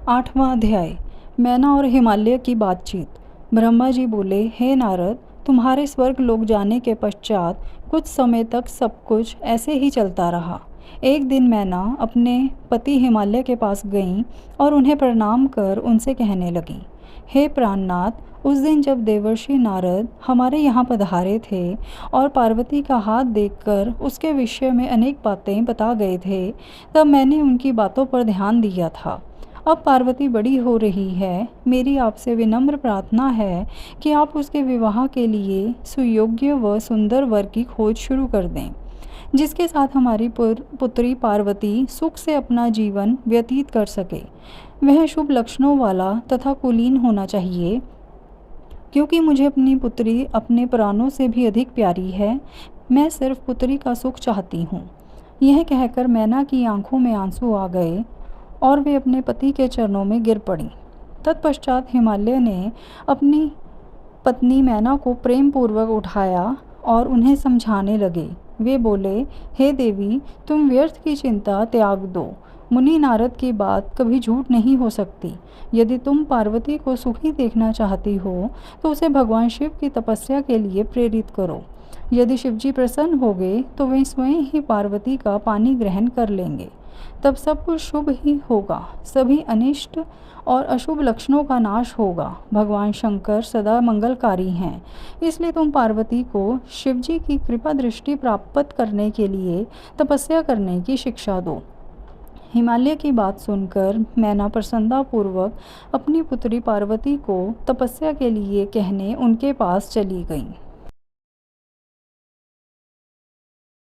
8वां अध्याय। मैना और हिमालय की बातचीत। ब्रह्मा जी बोले, हे नारद, तुम्हारे स्वर्ग लोक जाने के पश्चात कुछ समय तक सब कुछ ऐसे ही चलता रहा। एक दिन मैना अपने पति हिमालय के पास गईं और उन्हें प्रणाम कर उनसे कहने लगी, हे प्राणनाथ, उस दिन जब देवर्षि नारद हमारे यहाँ पधारे थे और पार्वती का हाथ देखकर उसके विषय में अनेक बातें बता गए थे, तब मैंने उनकी बातों पर ध्यान दिया था। अब पार्वती बड़ी हो रही है, मेरी आपसे विनम्र प्रार्थना है कि आप उसके विवाह के लिए सुयोग्य व सुंदर वर की खोज शुरू कर दें, जिसके साथ हमारी पुत्री पार्वती सुख से अपना जीवन व्यतीत कर सके। वह शुभ लक्षणों वाला तथा कुलीन होना चाहिए, क्योंकि मुझे अपनी पुत्री अपने प्राणों से भी अधिक प्यारी है। मैं सिर्फ पुत्री का सुख चाहती हूँ। यह कहकर मैना की आंखों में आंसू आ गए और वे अपने पति के चरणों में गिर पड़ी। तत्पश्चात हिमालय ने अपनी पत्नी मैना को प्रेम पूर्वक उठाया और उन्हें समझाने लगे। वे बोले, हे देवी, तुम व्यर्थ की चिंता त्याग दो। मुनि नारद की बात कभी झूठ नहीं हो सकती। यदि तुम पार्वती को सुखी देखना चाहती हो तो उसे भगवान शिव की तपस्या के लिए प्रेरित करो। यदि शिवजी प्रसन्न हो गए तो वे स्वयं ही पार्वती का पानी ग्रहण कर लेंगे। तब सब कुछ शुभ ही होगा, सभी अनिष्ट और अशुभ लक्षणों का नाश होगा। भगवान शंकर सदा मंगलकारी हैं, इसलिए तुम पार्वती को शिवजी की कृपा दृष्टि प्राप्त करने के लिए तपस्या करने की शिक्षा दो। हिमालय की बात सुनकर मैना प्रसन्नतापूर्वक अपनी पुत्री पार्वती को तपस्या के लिए कहने उनके पास चली गई।